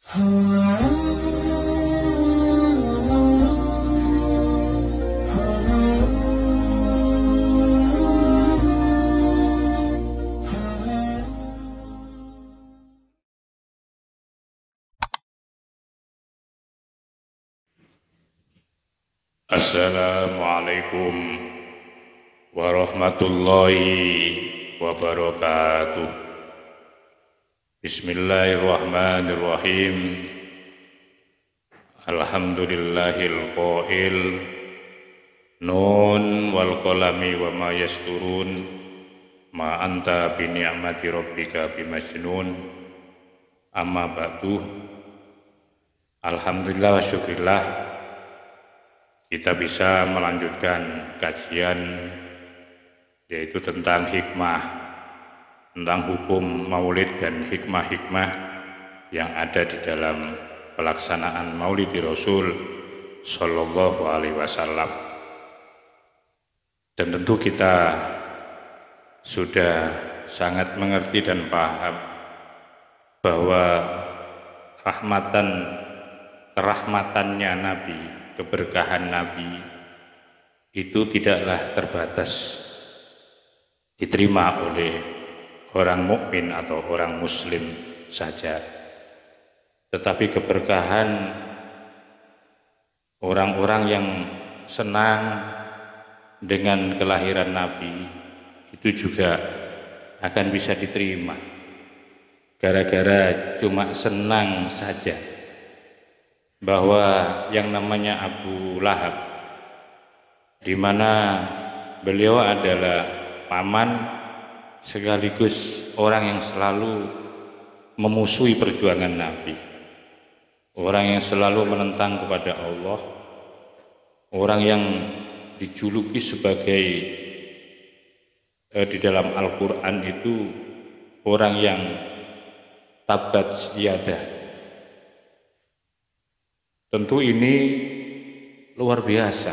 Assalamualaikum warahmatullahi wabarakatuh. Bismillahirrahmanirrahim. Alhamdulillahil qail nun wal qalami wa ma yasturun ma anta bi ni'mati rabbika bimajnun. Amma ba'du. Alhamdulillah wa syukrillah, kita bisa melanjutkan kajian yaitu tentang hikmah, tentang hukum maulid dan hikmah-hikmah yang ada di dalam pelaksanaan maulid Rasul Sallallahu Alaihi Wasallam. Dan tentu kita sudah sangat mengerti dan paham bahwa kerahmatannya Nabi, keberkahan Nabi itu tidaklah terbatas diterima oleh orang mukmin atau orang muslim saja, tetapi keberkahan orang-orang yang senang dengan kelahiran Nabi itu juga akan bisa diterima gara-gara cuma senang saja bahwa yang namanya Abu Lahab, di mana beliau adalah paman sekaligus orang yang selalu memusuhi perjuangan Nabi, orang yang selalu menentang kepada Allah, orang yang dijuluki sebagai di dalam Al-Quran itu orang yang tabat yadah. Tentu ini luar biasa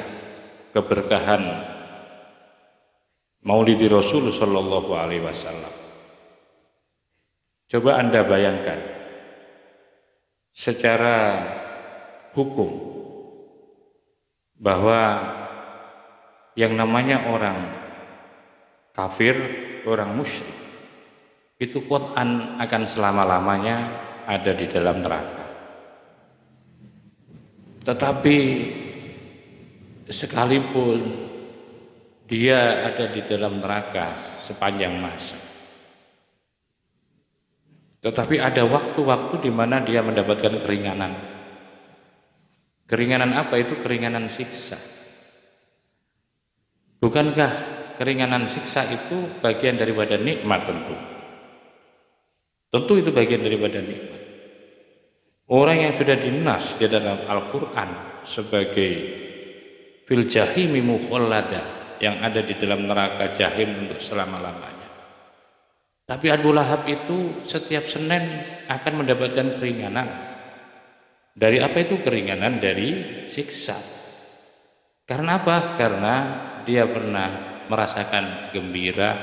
keberkahan Maulid Rasul Sallallahu Alaihi Wasallam. Coba Anda bayangkan secara hukum bahwa yang namanya orang kafir, orang musyrik, itu Quran akan selama-lamanya ada di dalam neraka. Tetapi sekalipun dia ada di dalam neraka sepanjang masa, tetapi ada waktu-waktu di mana dia mendapatkan keringanan. Keringanan apa itu? Keringanan siksa. Bukankah keringanan siksa itu bagian daripada nikmat? Tentu itu bagian daripada nikmat. Orang yang sudah dinas di dalam Al-Quran sebagai fil jahimi mukhallada, yang ada di dalam neraka jahim untuk selama-lamanya. Tapi Abu Lahab itu setiap Senin akan mendapatkan keringanan. Dari apa itu keringanan? Dari siksa. Karena apa? Karena dia pernah merasakan gembira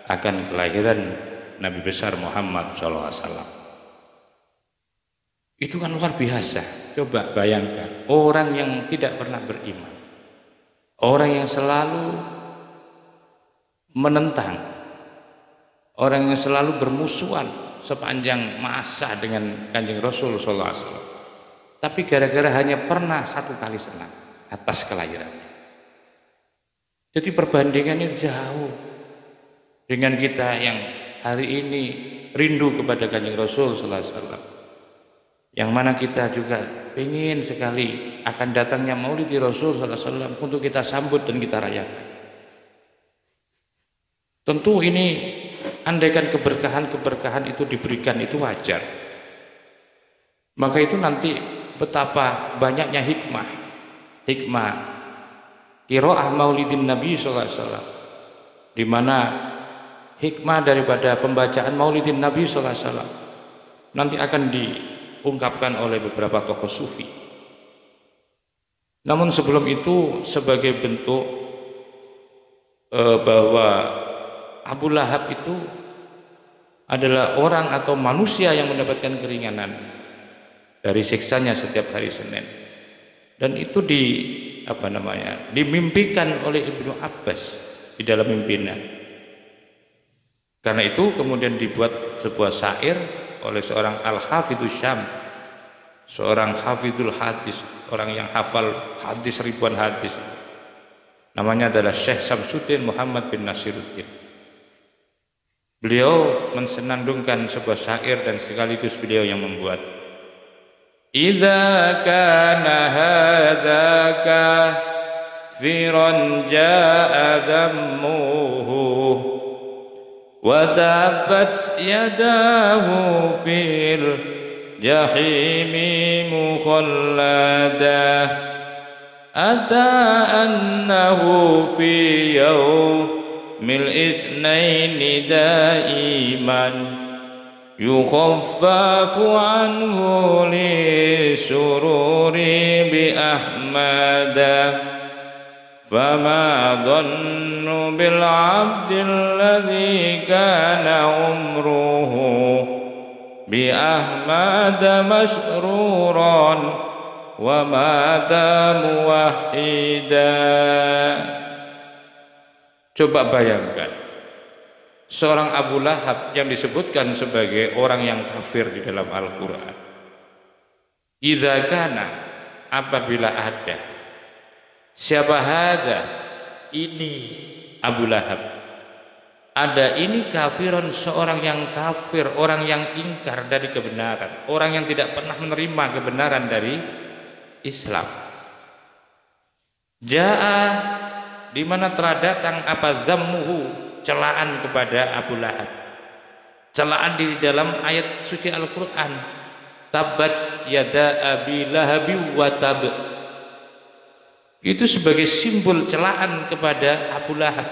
akan kelahiran Nabi besar Muhammad SAW. Itu kan luar biasa. Coba bayangkan orang yang tidak pernah beriman, orang yang selalu menentang, orang yang selalu bermusuhan sepanjang masa dengan Kanjeng Rasul sallallahu alaihi wasallam. Tapi gara-gara hanya pernah satu kali senang atas kelahirannya. Jadi perbandingannya jauh dengan kita yang hari ini rindu kepada Kanjeng Rasul sallallahu alaihi wasallam. Yang mana kita juga ingin sekali akan datangnya Maulid Rasul sallallahu alaihi wasallam untuk kita sambut dan kita rayakan. Tentu ini andaikan keberkahan itu diberikan itu wajar. Maka itu nanti betapa banyaknya hikmah qiraah Maulidin Nabi sallallahu alaihi wasallam, di mana hikmah daripada pembacaan Maulidin Nabi sallallahu alaihi wasallam nanti akan diungkapkan oleh beberapa tokoh sufi. Namun sebelum itu, sebagai bentuk bahwa Abu Lahab itu adalah orang atau manusia yang mendapatkan keringanan, dari siksanya setiap hari Senin. Dan itu dimimpikan oleh Ibnu Abbas di dalam mimpinya. Karena itu kemudian dibuat sebuah syair oleh seorang Al-Hafidzus Syam, seorang hafidul hadis, orang yang hafal hadis ribuan hadis. Namanya adalah Syekh Samsuddin Muhammad bin Nasiruddin. Beliau mensenandungkan sebuah syair dan sekaligus beliau yang membuat. Idza kana hadza kafiran jaa dammuhu wa tabat yadahu fil jahimi mukhallada ata annahu fi yaumil isnaini daiman yukhaffafu anhu li sururi bi ahmada fama dhannu bil abdi alladhi kana umruhu bi ahmada masruran wa mata muwahhida. Coba bayangkan seorang Abu Lahab yang disebutkan sebagai orang yang kafir di dalam Al-Quran. Idza kana, apabila ada, siapa hada, ini Abu Lahab, ada ini kafiron, seorang yang kafir, orang yang ingkar dari kebenaran, orang yang tidak pernah menerima kebenaran dari Islam. Jaa, di mana telah datang apa zammuhu, celaan kepada Abu Lahab. Celaan di dalam ayat suci Al-Quran. Tabat yada abi lahabi wa tab. Itu sebagai simbol celaan kepada Abu Lahab.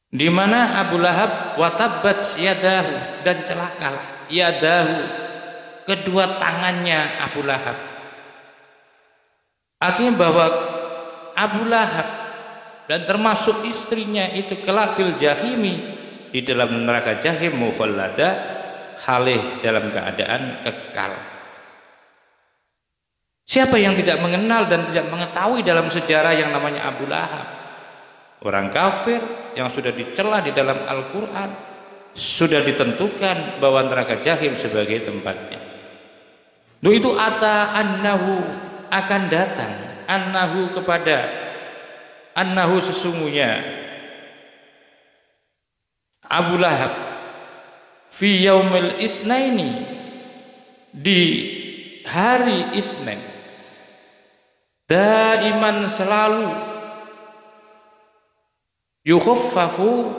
Di mana Abu Lahab wa tabat yadahu, dan celakalah yadahu, kedua tangannya Abu Lahab. Artinya bahwa Abu Lahab dan termasuk istrinya itu kelak fil jahimi, di dalam neraka jahim mukhallada, khalih, dalam keadaan kekal. Siapa yang tidak mengenal dan tidak mengetahui dalam sejarah yang namanya Abu Lahab? Orang kafir yang sudah dicela di dalam Al-Quran, sudah ditentukan bahwa neraka jahim sebagai tempatnya. Itu ata annahu, akan datang, annahu kepada, annahu sesungguhnya Abu Lahab fi yaumil isnaini, di hari Isnin, daiman selalu, yukhaffafu,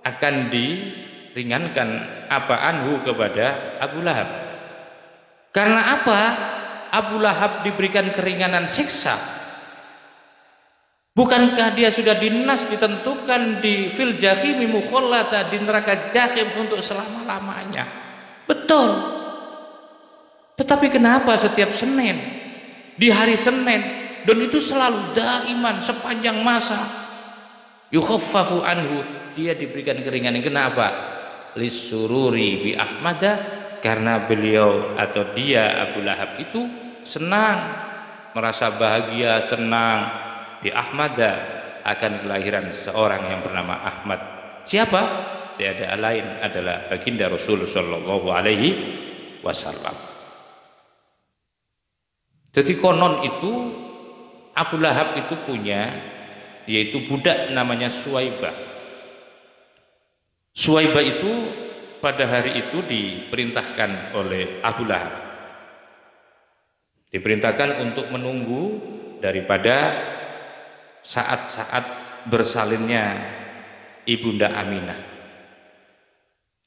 akan diringankan apa anhu kepada Abu Lahab. Karena apa Abu Lahab diberikan keringanan siksa? Bukankah dia sudah dinas, ditentukan di fil jahimi mukhallada, di neraka jahim untuk selama-lamanya? Betul. Tetapi kenapa setiap Senin, di hari Senin, dan itu selalu daiman sepanjang masa, yukhaffafu anhu, dia diberikan keringanan? Kenapa? Lisururi bi ahmada, karena beliau atau dia Abu Lahab itu senang, merasa bahagia, senang di Ahmada, akan kelahiran seorang yang bernama Ahmad. Siapa? Tiada lain adalah baginda Rasul sallallahu alaihi wasallam. Jadi konon itu Abu Lahab itu punya, yaitu budak namanya Suwaibah. Suwaibah itu pada hari itu diperintahkan oleh Abu Lahab, diperintahkan untuk menunggu daripada saat-saat bersalinnya Ibunda Aminah,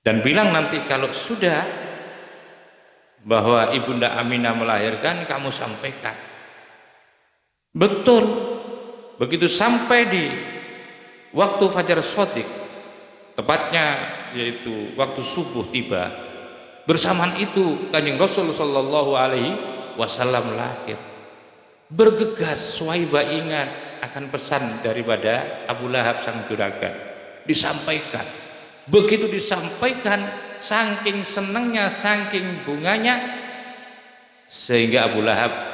dan bilang nanti kalau sudah bahwa Ibunda Aminah melahirkan, kamu sampaikan. Betul. Begitu sampai di waktu fajar shodiq, tepatnya yaitu waktu subuh tiba, bersamaan itu Kanjeng Rasul sallallahu alaihi wasallam lahir. Bergegas Suwaibah ingat akan pesan daripada Abu Lahab sang juragan, disampaikan. Begitu disampaikan, saking senangnya, saking bunganya, sehingga Abu Lahab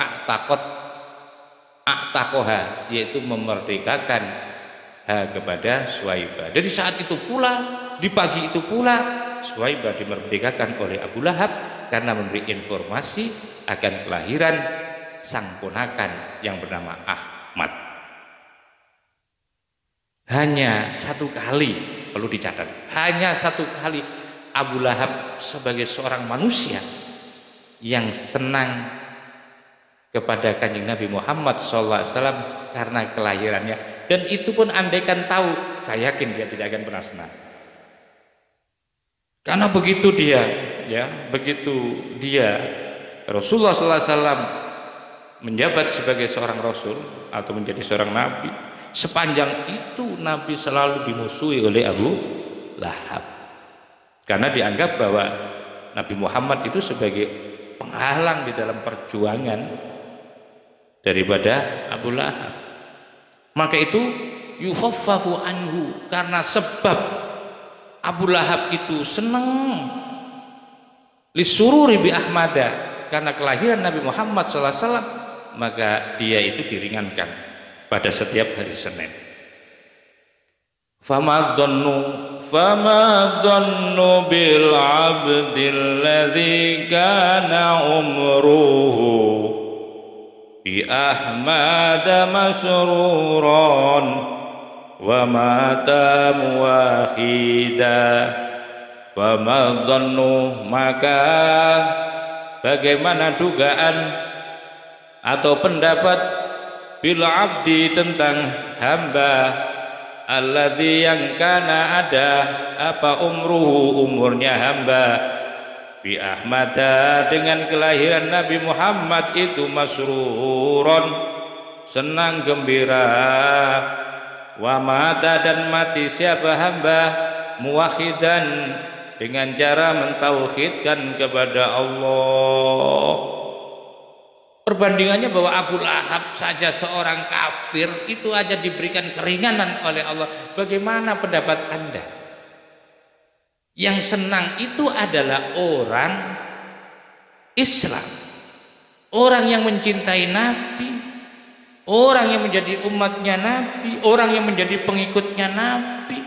a'taqoha, yaitu memerdekakan kepada Suwaibah. Dari saat itu pula, di pagi itu pula, Suwaibah dimerdekakan oleh Abu Lahab karena memberi informasi akan kelahiran sang ponakan yang bernama Ahmad. Hanya satu kali, perlu dicatat, hanya satu kali Abu Lahab sebagai seorang manusia yang senang kepada Kanjeng Nabi Muhammad SAW karena kelahirannya, dan itu pun andaikan tahu, saya yakin dia tidak akan pernah senang. Karena begitu dia Rasulullah SAW menjabat sebagai seorang Rasul atau menjadi seorang Nabi, sepanjang itu Nabi selalu dimusuhi oleh Abu Lahab, karena dianggap bahwa Nabi Muhammad itu sebagai penghalang di dalam perjuangan daripada Abu Lahab. Maka itu yukhaffafu anhu, karena sebab Abu Lahab itu senang lisururi bi Ahmada, karena kelahiran Nabi Muhammad SAW, maka dia itu diringankan pada setiap hari Senin. Fama dhannu bil abdil ladzi kana umruhu bi Ahmada masruran wa mata muwahida. Fama dhannu, maka bagaimana dugaan atau pendapat bil abdi tentang hamba alladzi yang kana ada apa umurnya hamba bi Ahmada dengan kelahiran Nabi Muhammad itu masruron senang gembira, wa mata dan mati siapa hamba muwahidan dengan cara mentauhidkan kepada Allah. Perbandingannya bahwa Abu Lahab saja seorang kafir itu aja diberikan keringanan oleh Allah. Bagaimana pendapat Anda? Yang senang itu adalah orang Islam, orang yang mencintai Nabi, orang yang menjadi umatnya Nabi, orang yang menjadi pengikutnya Nabi,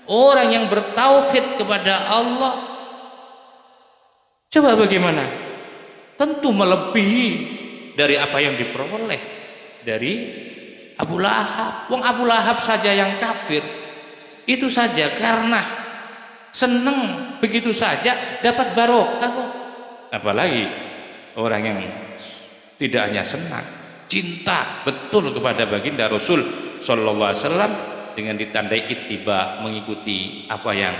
orang yang bertauhid kepada Allah. Coba bagaimana? Tentu melebihi dari apa yang diperoleh dari Abu Lahab. Wong Abu Lahab saja yang kafir, itu saja karena senang begitu saja dapat barokah kok. Apalagi orang yang tidak hanya senang, cinta betul kepada baginda Rasul sallallahu alaihi wasallam dengan ditandai ittiba, mengikuti apa yang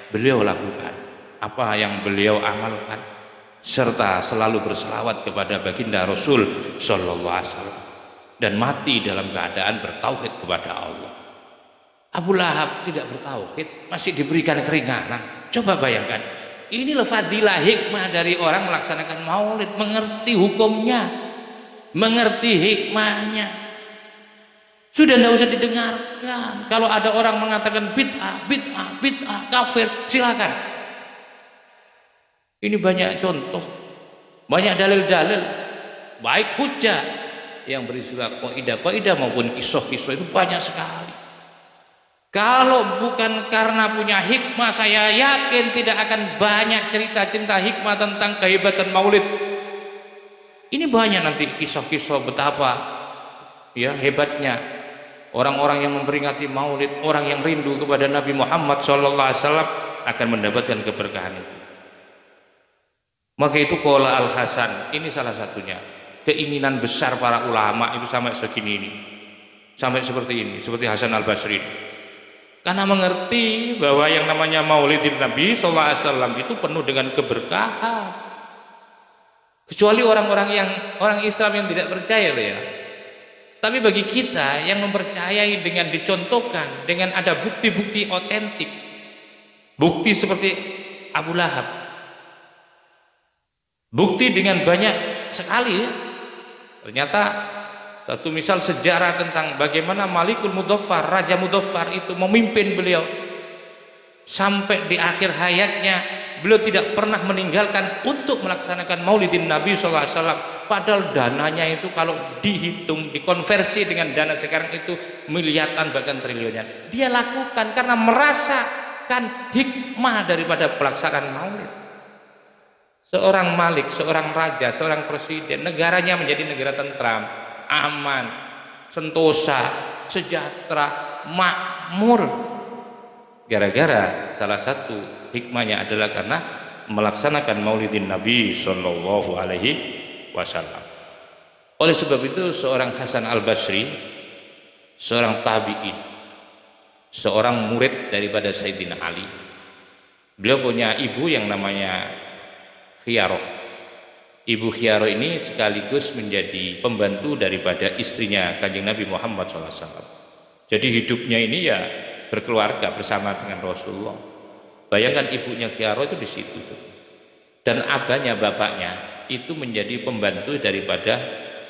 beliau lakukan, apa yang beliau amalkan, serta selalu berselawat kepada baginda Rasul sallallahu alaihi wasallam dan mati dalam keadaan bertauhid kepada Allah. Abu Lahab tidak bertauhid, masih diberikan keringanan. Coba bayangkan, inilah fadilah hikmah dari orang melaksanakan maulid, mengerti hukumnya, mengerti hikmahnya. Sudah tidak usah didengarkan. Kalau ada orang mengatakan bid'ah, kafir, silakan. Ini banyak contoh, banyak dalil-dalil, baik hujah yang beristilah kaidah maupun kisah-kisah itu banyak sekali. Kalau bukan karena punya hikmah, saya yakin tidak akan banyak cerita-cerita hikmah tentang kehebatan maulid. Ini banyak nanti kisah-kisah betapa ya hebatnya orang-orang yang memperingati maulid, orang yang rindu kepada Nabi Muhammad SAW akan mendapatkan keberkahan itu. Maka itu qala Al-Hasan, ini salah satunya keinginan besar para ulama itu sampai segini ini, sampai seperti ini, seperti Hasan Al-Basri. Karena mengerti bahwa yang namanya maulidin Nabi SAW itu penuh dengan keberkahan. Kecuali orang Islam yang tidak percaya loh ya. Tapi bagi kita yang mempercayai dengan dicontohkan, dengan ada bukti-bukti otentik, bukti seperti Abu Lahab, bukti dengan banyak sekali ya. Ternyata satu misal sejarah tentang bagaimana Malikul Mudaffar, Raja Mudaffar itu memimpin beliau Sampai di akhir hayatnya beliau tidak pernah meninggalkan untuk melaksanakan maulidin Nabi SAW. Padahal dananya itu kalau dihitung, dikonversi dengan dana sekarang itu miliaran bahkan triliunan. Dia lakukan karena merasakan hikmah daripada pelaksanaan maulid. Seorang malik, seorang raja, seorang presiden, negaranya menjadi negara tentram, aman, sentosa, sejahtera, makmur. Gara-gara salah satu hikmahnya adalah karena melaksanakan maulidin Nabi Shallallahu Alaihi Wasallam. Oleh sebab itu seorang Hasan Al-Basri, seorang tabi'in, seorang murid daripada Sayyidina Ali, beliau punya ibu yang namanya Khiyaroh. Ibu Khiyaroh ini sekaligus menjadi pembantu daripada istrinya Kanjeng Nabi Muhammad SAW. Jadi hidupnya ini ya berkeluarga bersama dengan Rasulullah. Bayangkan ibunya Khiyaroh itu di situ. Dan abahnya, bapaknya itu menjadi pembantu daripada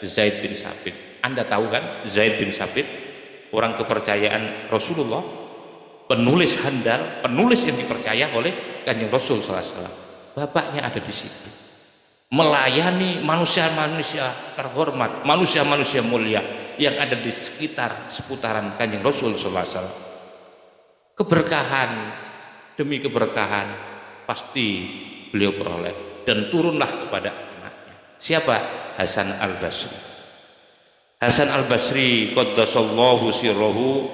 Zaid bin Sabit. Anda tahu kan Zaid bin Sabit, orang kepercayaan Rasulullah, penulis handal, penulis yang dipercaya oleh Kanjeng Rasul SAW. Bapaknya ada di situ, melayani manusia-manusia terhormat, manusia-manusia mulia yang ada di sekitar seputaran Kanjeng Rasul SAW. Keberkahan demi keberkahan pasti beliau peroleh dan turunlah kepada anaknya. Siapa? Hasan Al-Basri. Hasan Al-Basri qaddasallahu sirrahu,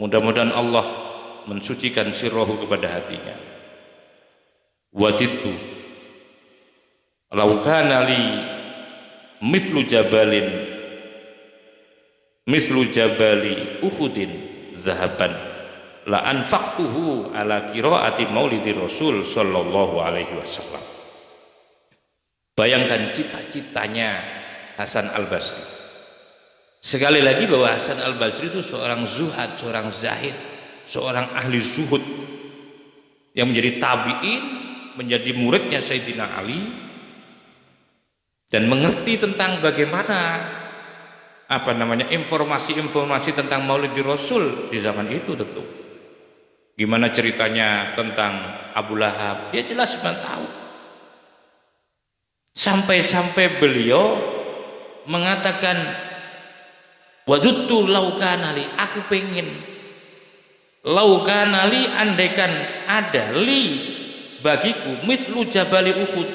mudah-mudahan Allah mensucikan sirrahu kepada hatinya. Wadidtu law kana li mithlu jabali Uhudin dhahaban la anfaqtuhu ala qiraati maulidi Rasul sallallahu alaihi wasallam. Bayangkan cita-citanya Hasan Al-Basri. Sekali lagi bahwa Hasan Al-Basri itu seorang zuhad, seorang zahid, seorang ahli zuhud yang menjadi tabi'in, menjadi muridnya Sayyidina Ali dan mengerti tentang bagaimana informasi-informasi tentang maulid Rasul di zaman itu tentu. Gimana ceritanya tentang Abu Lahab? Ya jelas tahu. Sampai-sampai beliau mengatakan, wadudtu laukanali, aku pengen laukanali, andaikan ada li bagiku mithlu jabali Uhud,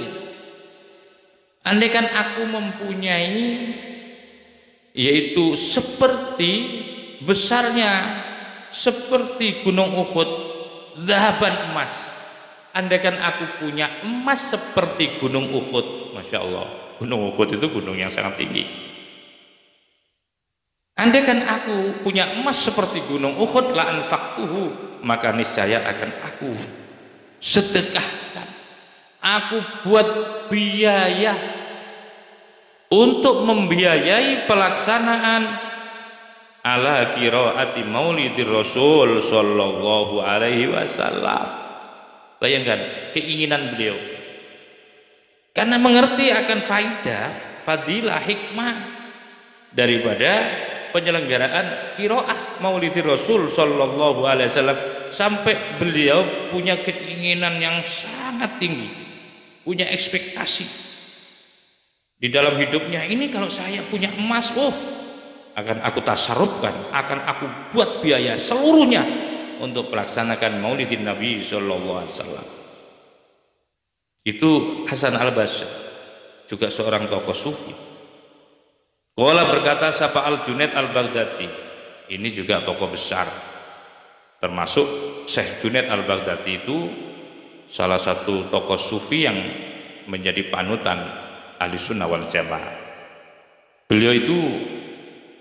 andaikan aku mempunyai, yaitu seperti besarnya seperti gunung Uhud, zahaban emas. Andaikan aku punya emas seperti gunung Uhud, masya Allah, gunung Uhud itu gunung yang sangat tinggi. Andaikan aku punya emas seperti gunung Uhud, la anfaqtuhu, maka niscaya akan aku sedekahkan, aku buat biaya untuk membiayai pelaksanaan ala qiraati maulidir Rasul sallallahu alaihi wasallam. Bayangkan keinginan beliau karena mengerti akan fadilah hikmah daripada penyelenggaraan qiraah maulidir Rasul sallallahu alaihi wasallam, sampai beliau punya keinginan yang sangat tinggi, punya ekspektasi di dalam hidupnya ini. Kalau saya punya emas, akan aku tasarrufkan, akan aku buat biaya seluruhnya untuk melaksanakan maulidin Nabi sallallahu alaihi wasallam. Itu Hasan Al-Basri, juga seorang tokoh sufi. Qala berkata Sapa Al-Junaid Al-Baghdadi, ini juga tokoh besar, termasuk Syekh Junaid Al-Baghdadi itu salah satu tokoh sufi yang menjadi panutan ahli sunnah wal jamaah. Beliau itu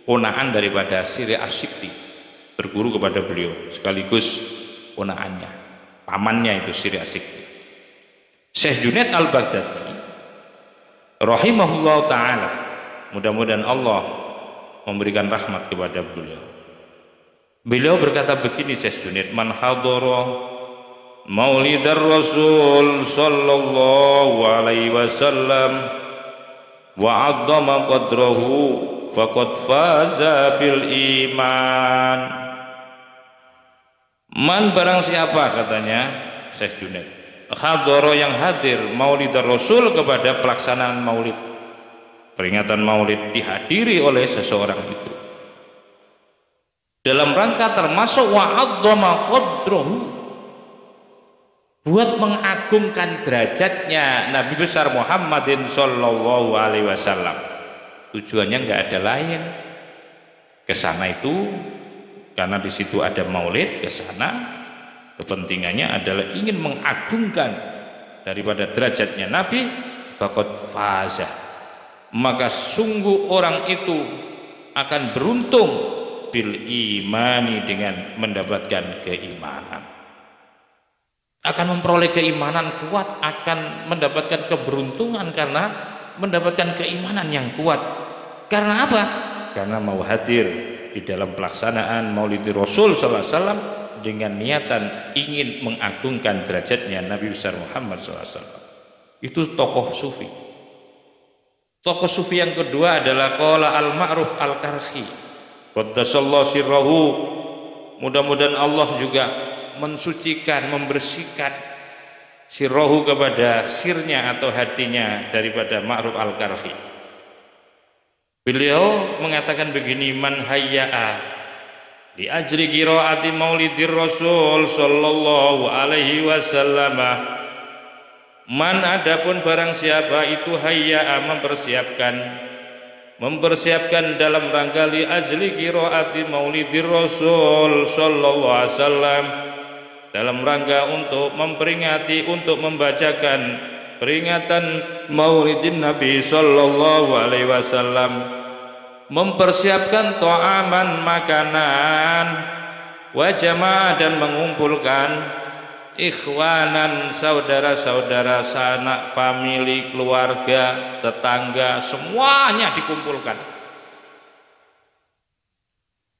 ponaan daripada Siri Asyikti, berguru kepada beliau, sekaligus ponaannya, pamannya itu Siri Asyikti. Syekh Junaid Al-Baghdadi rahimahullah ta'ala, mudah-mudahan Allah memberikan rahmat kepada beliau. Beliau berkata begini, Syekh Junaid, man hadara maulidar Rasul sallallahu alaihi wasallam wa 'azzama qadrahu faqad faza bil iman. Man barang siapa, katanya Syekh Junaid, hadoro yang hadir maulid Rasul, kepada pelaksanaan maulid, peringatan maulid dihadiri oleh seseorang itu dalam rangka termasuk wa'adzama qadrahu, buat mengagungkan derajatnya Nabi besar Muhammadin sallallahu alaihi wasallam. Tujuannya nggak ada lain, ke sana itu karena di situ ada maulid, ke sana kepentingannya adalah ingin mengagungkan daripada derajatnya Nabi. Faqad faza, maka sungguh orang itu akan beruntung, bil imani, dengan mendapatkan keimanan, akan memperoleh keimanan kuat, akan mendapatkan keberuntungan karena mendapatkan keimanan yang kuat. Karena apa? Karena mau hadir di dalam pelaksanaan maulid Rasul sallallahu alaihi wasallam dengan niatan ingin mengagungkan derajatnya Nabi besar Muhammad sallallahu alaihi wasallam. Itu tokoh sufi. Tokoh sufi yang kedua adalah qala al-Ma'ruf al-Karhi qaddasallahu sirrahu, mudah-mudahan Allah juga mensucikan, membersihkan sirrahu, kepada sirnya atau hatinya daripada Ma'ruf al-Karhi. Beliau mengatakan begini, man hayya'a li ajri qiraati maulidir Rasul sallallahu alaihi wasallam, man adapun barang siapa itu hayya'a mempersiapkan dalam rangka li ajli qiraati maulidir Rasul sallallahu alaihi wasallam, dalam rangka untuk memperingati, untuk membacakan peringatan maulidin Nabi sallallahu alaihi wasallam, mempersiapkan ta'aman, makanan, wa jamaah, dan mengumpulkan ikhwanan, saudara-saudara, sanak famili, keluarga, tetangga, semuanya dikumpulkan.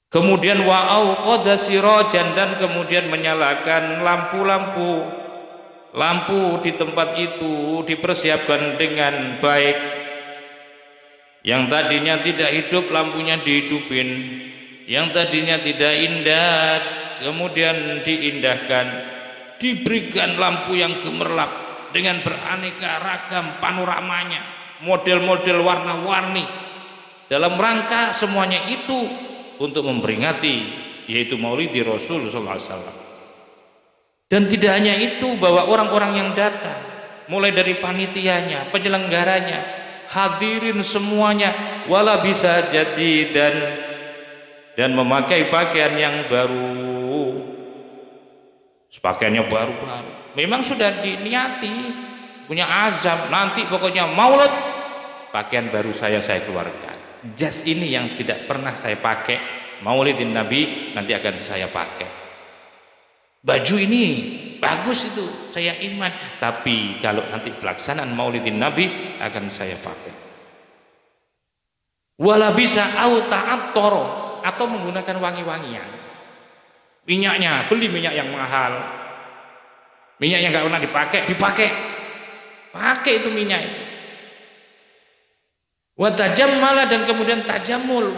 Kemudian wa auqadha sirajan, dan kemudian menyalakan lampu di tempat itu dipersiapkan dengan baik. Yang tadinya tidak hidup, lampunya dihidupin. Yang tadinya tidak indah, kemudian diindahkan. Diberikan lampu yang gemerlap dengan beraneka ragam panoramanya, model-model warna-warni, dalam rangka semuanya itu untuk memperingati, yaitu maulidi Rasul sallallahu alaihi wasallam. Dan tidak hanya itu, bahwa orang-orang yang datang, mulai dari panitianya, penyelenggaranya, hadirin semuanya, wala bisa jadi, dan memakai pakaian yang baru. Pakaiannya baru-baru, memang sudah diniati, punya azam, nanti pokoknya maulid pakaian baru saya keluarkan. Jas ini yang tidak pernah saya pakai maulidin Nabi, nanti akan saya pakai. Baju ini bagus, itu saya iman, tapi kalau nanti pelaksanaan maulidin Nabi akan saya pakai. Wala bisa au ta'attoro, atau menggunakan wangi-wangian. Minyaknya, beli minyak yang mahal, minyak yang nggak pernah dipakai, pakai itu minyak itu. Wa tajammala, dan kemudian tajamul,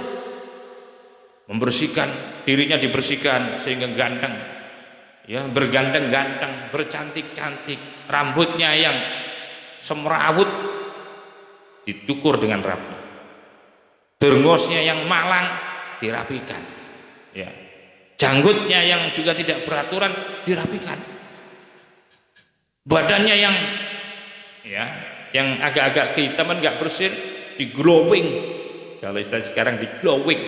membersihkan dirinya, dibersihkan sehingga ganteng, ya, berganteng-ganteng, bercantik-cantik, rambutnya yang semrawut dicukur dengan rapi, berngosnya yang malang dirapikan, ya, janggutnya yang juga tidak beraturan dirapikan, badannya yang agak-agak kehitaman, nggak bersih, di glowing, kalau istilah sekarang di glowing.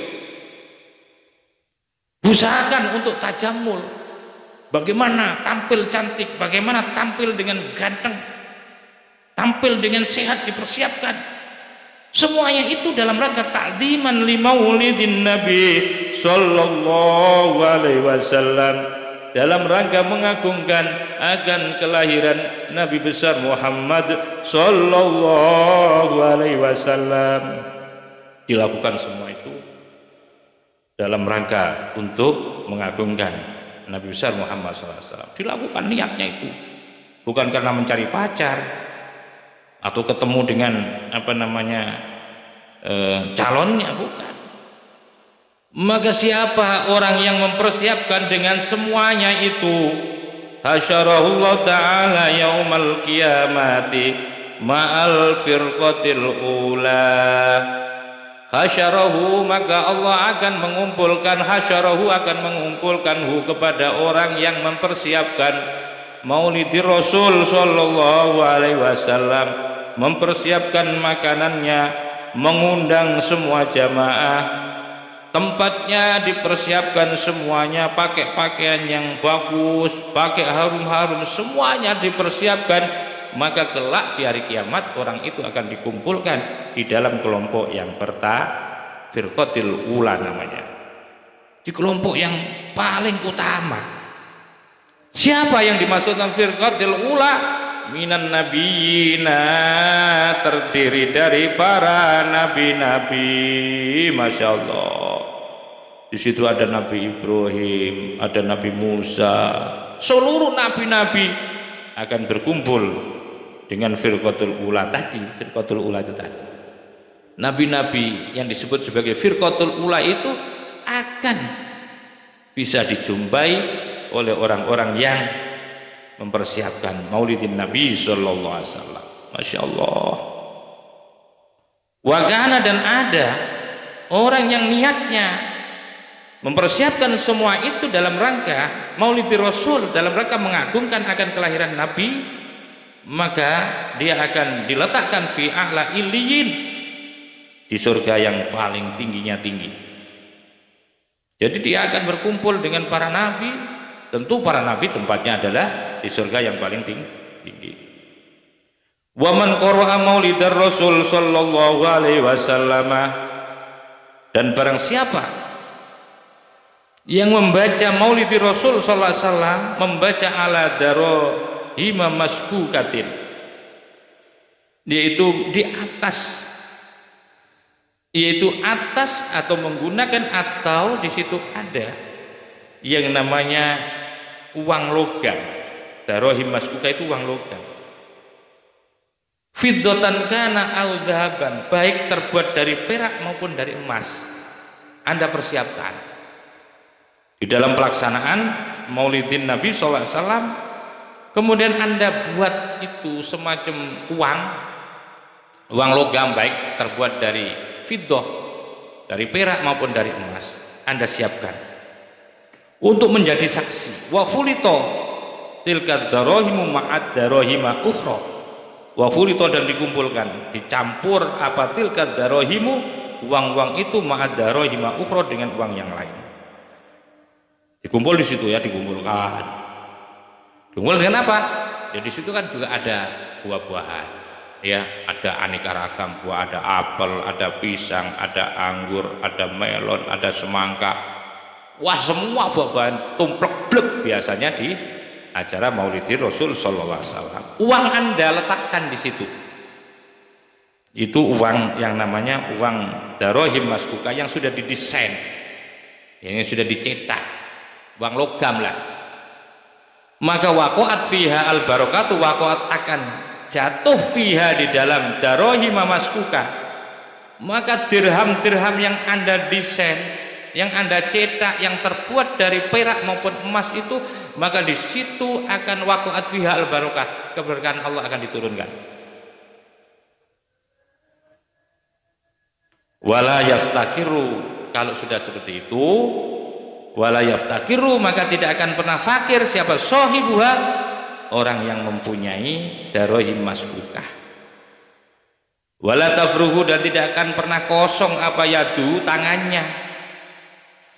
Usahakan untuk tajamul, bagaimana tampil cantik, bagaimana tampil dengan ganteng, tampil dengan sehat, dipersiapkan. Semuanya itu dalam rangka ta'dziman li maulidin Nabi sallallahu alaihi wasallam, dalam rangka mengagungkan akan kelahiran Nabi besar Muhammad sallallahu alaihi wasallam. Dilakukan semua itu dalam rangka untuk mengagungkan Nabi besar Muhammad sallallahu alaihi wasallam. Dilakukan niatnya itu bukan karena mencari pacar atau ketemu dengan calonnya, bukan. Maka siapa orang yang mempersiapkan dengan semuanya itu, hasyarahullah ta'ala yaumal qiyamati ma'al firqatil ula. Hasyarahu, maka Allah akan mengumpulkan, hasyarahu akan mengumpulkanhu kepada orang yang mempersiapkan maulidi Rasul sallallahu alaihi wasallam, mempersiapkan makanannya, mengundang semua jamaah, tempatnya dipersiapkan semuanya, pakai pakaian yang bagus, pakai harum-harum, semuanya dipersiapkan. Maka kelak di hari kiamat orang itu akan dikumpulkan di dalam kelompok yang firqatil ula namanya, di kelompok yang paling utama. Siapa yang dimaksudkan firqatil ula? Minan nabiyina, terdiri dari para nabi-nabi. Masya Allah, di situ ada Nabi Ibrahim, ada Nabi Musa, seluruh nabi-nabi akan berkumpul dengan firqatul ula tadi. Firqatul ula itu tadi, nabi-nabi yang disebut sebagai firqatul ula itu akan bisa dijumpai oleh orang-orang yang mempersiapkan maulidin Nabi sallallahu alaihi wasallam. Masya Allah. Wakana, dan ada orang yang niatnya mempersiapkan semua itu dalam rangka maulidi Rasul, dalam rangka mengagungkan akan kelahiran Nabi, maka dia akan diletakkan fi a'la illiyin, di surga yang paling tingginya tinggi. Jadi dia akan berkumpul dengan para nabi. Tentu para nabi tempatnya adalah di surga yang paling tinggi. Wa man qara'a maulidar Rasul sallallahu alaihi wasallam, dan barang siapa yang membaca maulidi Rasul sallallahu alaihi wasallam, membaca ala darahima maskukatin, yaitu di atas, yaitu atas atau menggunakan, atau di situ ada yang namanya uang logam. Darahim maskuka itu uang logam. Fiddatan kana au dhahaban, baik terbuat dari perak maupun dari emas, Anda persiapkan di dalam pelaksanaan maulidin Nabi sallallahu alaihi wasallam. Kemudian Anda buat itu semacam uang logam, baik terbuat dari fiddah, dari perak maupun dari emas, Anda siapkan untuk menjadi saksi. Wa khulito tilka darahimu ma'ad darahima ukhra, wa khulito, dan dikumpulkan, dicampur apa tilka darahimu, uang-uang itu, ma'ad darahima ukhra, dengan uang yang lain. Dikumpul di situ ya, dikumpulkan dengan apa? Ya di situ kan juga ada buah-buahan, ya, ada aneka ragam buah, ada apel, ada pisang, ada anggur, ada melon, ada semangka. Wah, semua buah-buahan tumplek-blek biasanya di acara maulidi Rasul sallallahu alaihi wasallam. Uang Anda letakkan di situ. Itu uang yang namanya uang darahim maskuka, yang sudah didesain, yang sudah dicetak, uang logam lah. Maka waqa'at fiha al barakatu, waqa'at akan jatuh fiha di dalam darahima maskuka. Maka dirham-dirham yang Anda desain, yang Anda cetak, yang terbuat dari perak maupun emas itu, maka di situ akan waqa'at fiha al barakah, keberkahan Allah akan diturunkan. Wala yaftakiru, kalau sudah seperti itu, wala yaftakiru, maka tidak akan pernah fakir siapa sahibuha, orang yang mempunyai darahim masbukah. Wala tafruhu, dan tidak akan pernah kosong apa yadu, tangannya.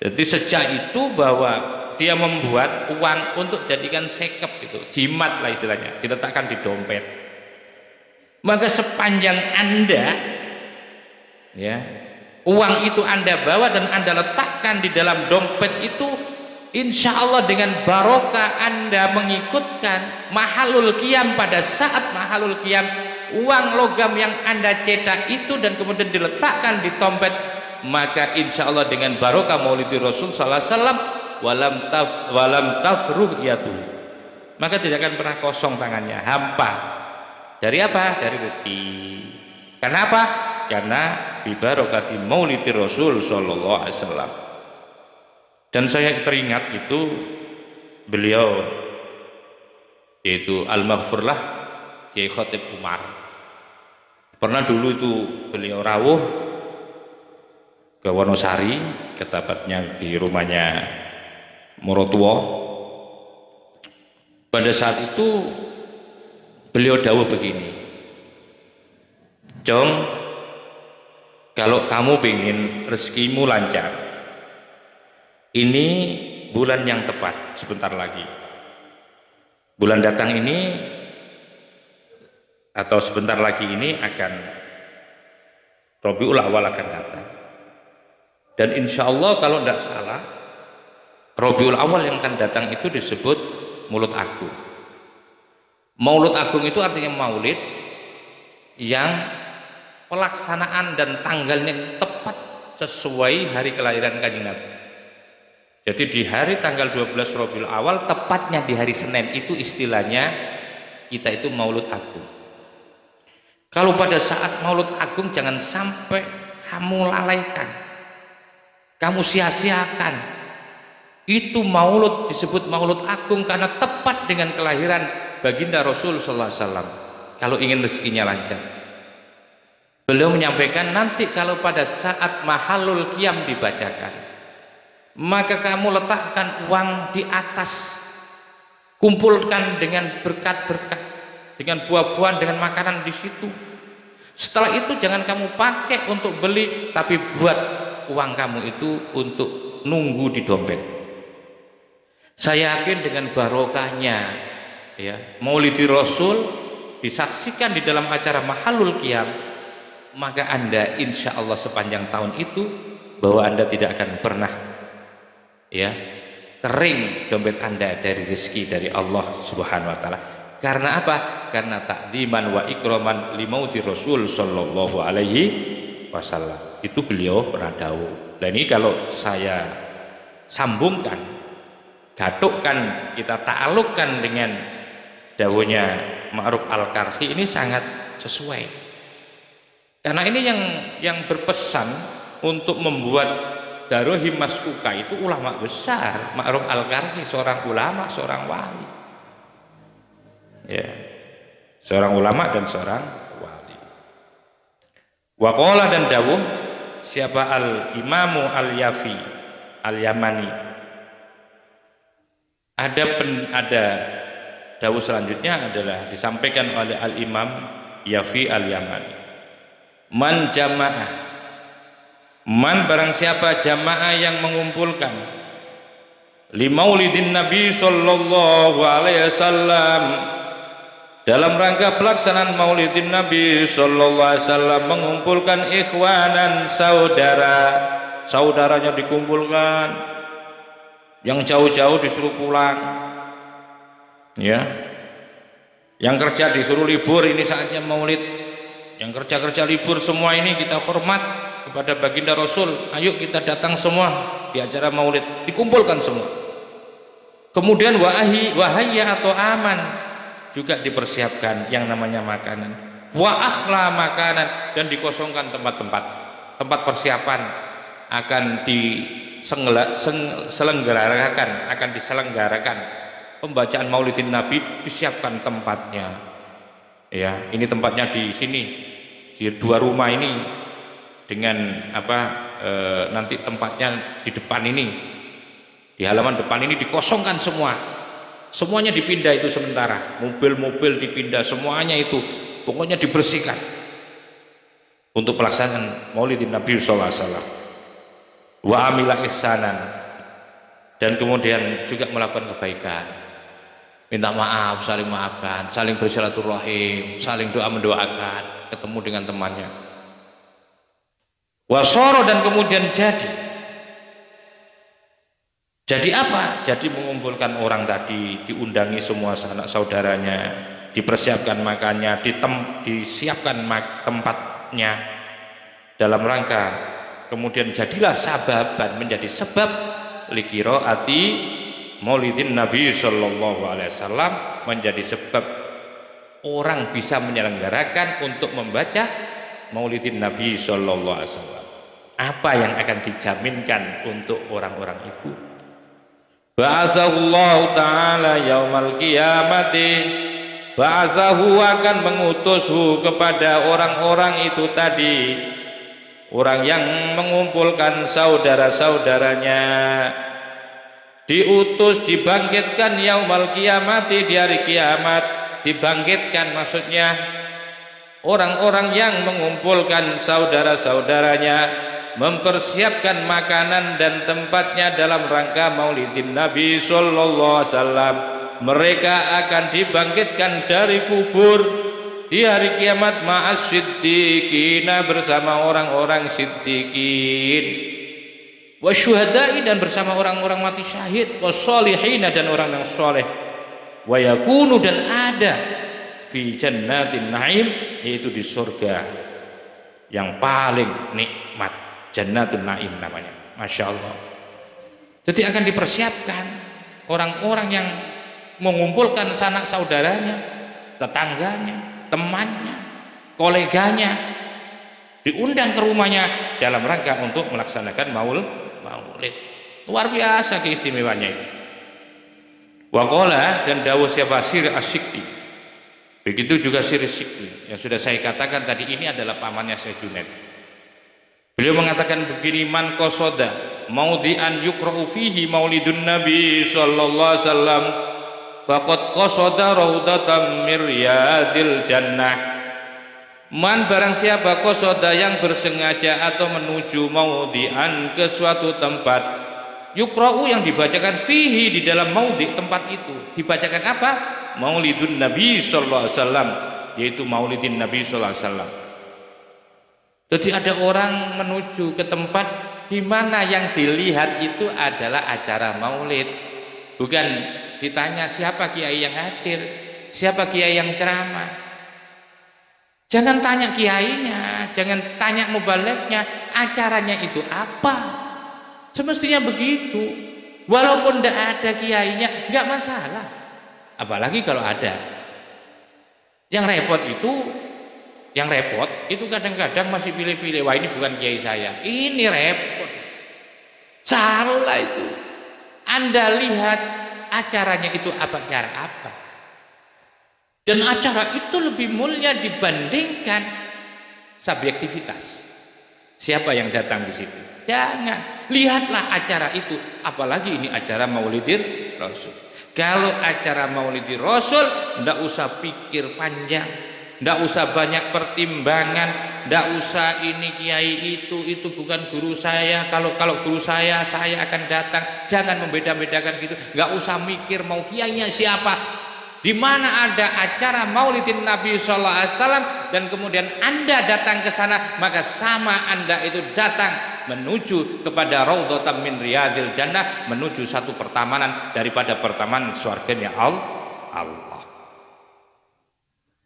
Jadi sejak itu bahwa dia membuat uang untuk jadikan sekep, itu jimat lah istilahnya, diletakkan di dompet. Maka sepanjang Anda, ya, uang itu Anda bawa dan Anda letakkan di dalam dompet itu, insya Allah dengan barokah Anda mengikutkan mahalul qiyam. Pada saat mahalul qiyam, uang logam yang Anda cetak itu dan kemudian diletakkan di dompet, maka insya Allah dengan barokah maulidi Rasul sallallahu alaihi wasallam, walam tafruh yatu, maka tidak akan pernah kosong tangannya, hampa. Dari apa? Dari rezeki. Kenapa? Karena bibarokati maulidi Rasul sallallahu alaihi wasallam. Dan saya teringat itu beliau, yaitu Al-Maghfurlah Kiai Khotib Umar. Pernah dulu itu beliau rawuh ke Wonosari, ke tepatnya di rumahnya Morotuo. Pada saat itu beliau dawuh begini, Jong, kalau kamu ingin rezekimu lancar, ini bulan yang tepat, sebentar lagi. Bulan datang ini atau sebentar lagi ini akan Rabiul Awal akan datang. Dan insya Allah kalau tidak salah, Rabiul Awal yang akan datang itu disebut Maulud Agung. Maulud Agung itu artinya maulid yang pelaksanaan dan tanggalnya tepat sesuai hari kelahiran Kanjeng Nabi. Jadi di hari tanggal 12 Rabiul Awal, tepatnya di hari Senin, itu istilahnya kita itu Maulud Agung. Kalau pada saat Maulud Agung jangan sampai kamu lalaikan, kamu sia-siakan. Itu maulud disebut Maulud Agung karena tepat dengan kelahiran baginda Rasul sallallahu alaihi wasallam. Kalau ingin rezekinya lancar, beliau menyampaikan nanti kalau pada saat Mahalul Qiyam dibacakan, maka kamu letakkan uang di atas, kumpulkan dengan berkat-berkat, dengan buah-buahan, dengan makanan di situ. Setelah itu jangan kamu pakai untuk beli, tapi buat uang kamu itu untuk nunggu di dompet. Saya yakin dengan barokahnya ya Maulidi Rasul disaksikan di dalam acara Mahalul Qiyam, maka Anda insya Allah sepanjang tahun itu bahwa Anda tidak akan pernah ya kering dompet Anda dari rezeki dari Allah Subhanahu wa taala. Karena apa? Karena takdiman wa ikraman limauti Rasul sallallahu alaihi wasallam. Itu beliau pernah dawuh. Nah ini kalau saya sambungkan, gatukkan, kita ta'alukkan dengan dawuhnya Ma'ruf Al-Karhi, ini sangat sesuai. Karena ini yang berpesan untuk membuat Darul Himmas Uka itu ulama besar. Ma'ruf Al-Karhi seorang ulama, seorang wali. Ya. Seorang ulama dan seorang wali. Waqala dan dawuh siapa Al-Imamu Al-Yafi Al-Yamani. Ada dawuh selanjutnya adalah disampaikan oleh Al-Imam Yafi Al-Yamani. Man jama'ah, man barang siapa jamaah yang mengumpulkan limaulidin Nabi sallallahu alaihi wasallam, dalam rangka pelaksanaan maulidin Nabi sallallahu alaihi wasallam, mengumpulkan ikhwanan, saudaranya dikumpulkan, yang jauh-jauh disuruh pulang ya, yang kerja disuruh libur, ini saatnya maulid, yang kerja libur, semua ini kita hormat kepada baginda Rasul, ayo kita datang semua di acara maulid, dikumpulkan semua. Kemudian wahayya atau aman juga dipersiapkan yang namanya makanan, wa akhla makanan, dan dikosongkan tempat persiapan akan diselenggarakan pembacaan Maulidin Nabi, disiapkan tempatnya ya, ini tempatnya di sini di dua rumah ini, dengan nanti tempatnya di depan ini, di halaman depan ini dikosongkan semuanya dipindah itu sementara, mobil-mobil dipindah, semuanya itu pokoknya dibersihkan untuk pelaksanaan Maulidin Nabi sallallahu alaihi wasallam. Wa amila ihsanan, dan kemudian juga melakukan kebaikan, minta maaf, saling maafkan, saling bersilaturahim, saling doa mendoakan, ketemu dengan temannya. Wasoro, dan kemudian jadi apa? Jadi mengumpulkan orang tadi, diundangi semua sanak saudaranya, dipersiapkan makannya, disiapkan tempatnya, dalam rangka kemudian jadilah sababan, menjadi sebab liqiraati Maulidin Nabi sallallahu alaihi wasallam, menjadi sebab orang bisa menyelenggarakan untuk membaca Maulidin Nabi sallallahu alaihi wasallam. Apa yang akan dijaminkan untuk orang-orang itu? Ba'athahullahu ta'ala yaumal qiyamati, ba'athahu akan mengutushu kepada orang-orang itu tadi, orang yang mengumpulkan saudara-saudaranya, diutus dibangkitkan yaumal qiyamati, di hari kiamat dibangkitkan, maksudnya orang-orang yang mengumpulkan saudara-saudaranya, mempersiapkan makanan dan tempatnya dalam rangka maulidin Nabi sallallahu alaihi wasallam. Mereka akan dibangkitkan dari kubur di hari kiamat ma'as siddiqina, bersama orang-orang siddiqin, wasyuhada'i, dan bersama orang-orang mati syahid, wassolihina, dan orang yang soleh, wa yakunu, dan ada fi jannatin na'im, yaitu di surga yang paling nikmat, jannatun na'im namanya. Masya Allah. Jadi akan dipersiapkan orang-orang yang mengumpulkan sanak saudaranya, tetangganya, temannya, koleganya, diundang ke rumahnya dalam rangka untuk melaksanakan maulid. Luar biasa keistimewaannya itu. Waqala, dan dawuh siapa, Sir Asy-Syikli. Begitu juga Sir Asy-Syikli yang sudah saya katakan tadi, ini adalah pamannya Syekh Junaid. Beliau mengatakan begini, man qasada maudhi'an yuqra'u fihi maulidun Nabi sallallahu alaihi wasallam faqad qasada raudatan min riyadil jannah. Man, barang siapa, qasada, yang bersengaja atau menuju, maudhi'an, ke suatu tempat, yuqra'u, yang dibacakan, fihi, di dalam maudhi', tempat itu dibacakan apa? Maulidun Nabi sallallahu alaihi wasallam, yaitu maulidin Nabi sallallahu alaihi wasallam. Jadi ada orang menuju ke tempat di mana yang dilihat itu adalah acara maulid. Bukan ditanya siapa kiai yang hadir, siapa kiai yang ceramah. Jangan tanya kiainya, jangan tanya mubalignya, acaranya itu apa. Semestinya begitu. Walaupun tidak ada kiainya, nggak masalah. Apalagi kalau ada. Yang repot itu kadang-kadang masih pilih-pilih. Wah, ini bukan kiai saya, ini repot. Salah itu. Anda lihat acaranya itu apa, cara apa. Dan acara itu lebih mulia dibandingkan subjektivitas. Siapa yang datang di situ? Jangan. Lihatlah acara itu. Apalagi ini acara Maulidir Rasul. Kalau acara Maulidir Rasul, tidak usah pikir panjang, tidak usah banyak pertimbangan, tidak usah ini kiai itu bukan guru saya. Kalau guru saya akan datang. Jangan membeda-bedakan gitu. Nggak usah mikir mau kiainya siapa. Di mana ada acara Maulidin Nabi sallallahu alaihi wasallam dan kemudian Anda datang ke sana, maka sama Anda itu datang menuju kepada raudhatan min riyadil jannah, menuju satu pertamanan daripada pertamanan surganya Allah.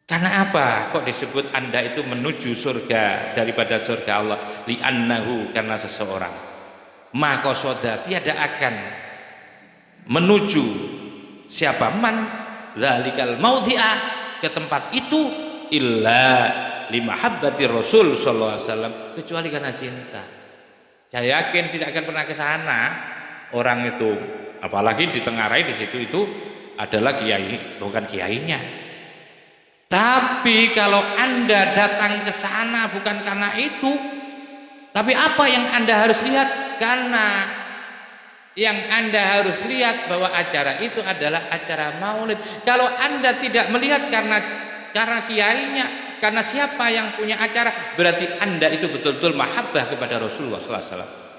Karena apa? Kok disebut Anda itu menuju surga daripada surga Allah? Li'annahu, karena seseorang maka soda tiada akan menuju siapa man zalikal maudhi'a, ke tempat itu, illa limahabbati Rasul sallallahu alaihi wasallam, kecuali karena cinta. Saya yakin tidak akan pernah ke sana orang itu, apalagi ditengarai di situ itu adalah kiai, bukan kiainya. Tapi kalau Anda datang ke sana bukan karena itu, tapi apa yang Anda harus lihat? Karena yang Anda harus lihat bahwa acara itu adalah acara maulid. Kalau Anda tidak melihat karena kiainya, karena siapa yang punya acara, berarti Anda itu betul-betul mahabbah kepada Rasulullah SAW.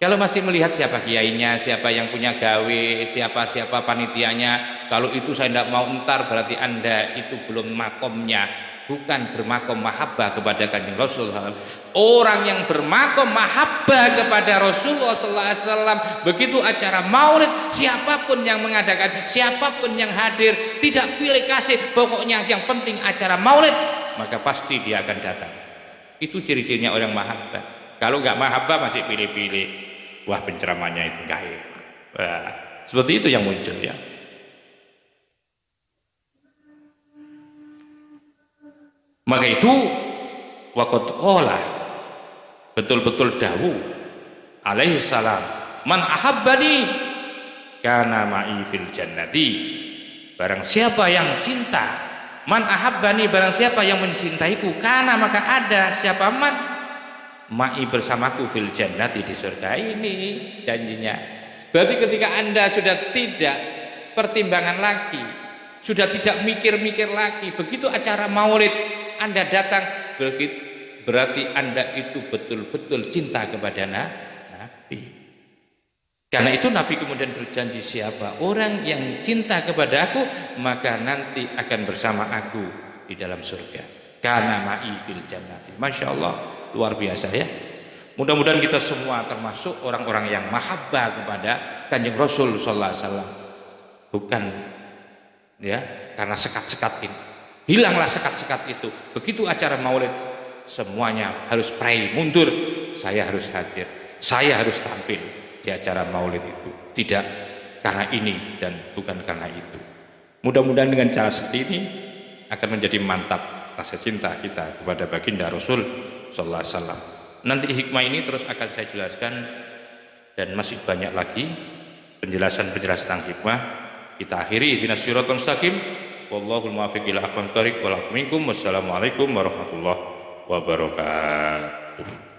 Kalau masih melihat siapa kiainya, siapa yang punya gawe, siapa panitianya, kalau itu saya tidak mau entar, berarti Anda itu belum makomnya. Bukan bermakom mahabbah kepada Kanjeng Rasulullah. Orang yang bermakom mahabbah kepada Rasulullah SAW, begitu acara maulid, siapapun yang mengadakan, siapapun yang hadir, tidak pilih kasih, pokoknya yang penting acara maulid, maka pasti dia akan datang. Itu ciri-cirinya orang mahabbah. Kalau nggak mahabbah masih pilih-pilih, wah penceramahnya itu gaib. Seperti itu yang muncul ya. Maka itu waqad qala, betul-betul dawuh alaihi salam, man ahabbani, kana ma'i fil jannati. Barang siapa yang cinta, man ahabbani, barang siapa yang mencintaiku, kana maka ada siapa man ma'i bersamaku fil jannati, di surga ini janjinya. Berarti ketika Anda sudah tidak pertimbangan lagi, sudah tidak mikir-mikir lagi, begitu acara maulid Anda datang, berarti Anda itu betul-betul cinta kepada Nabi. Karena itu Nabi kemudian berjanji, siapa orang yang cinta kepada aku, maka nanti akan bersama aku di dalam surga. Kana ma'i fil jannati. Masya Allah, luar biasa ya. Mudah-mudahan kita semua termasuk orang-orang yang mahabbah kepada Kanjeng Rasul sallallahu alaihi wasallam. Bukan ya karena sekat-sekat ini. Hilanglah sekat-sekat itu. Begitu acara maulid, semuanya harus pray mundur. Saya harus hadir, saya harus tampil di acara maulid itu, tidak karena ini dan bukan karena itu. Mudah-mudahan dengan cara seperti ini akan menjadi mantap rasa cinta kita kepada baginda Rasul sallallahu alaihi wasallam. Nanti hikmah ini terus akan saya jelaskan dan masih banyak lagi penjelasan-penjelasan tentang hikmah. Kita akhiri ihdinas siratal mustaqim, wallahul muwaffiq ila aqwamit thoriq, wal afu minkum. Wassalamualaikum warahmatullahi wabarakatuh.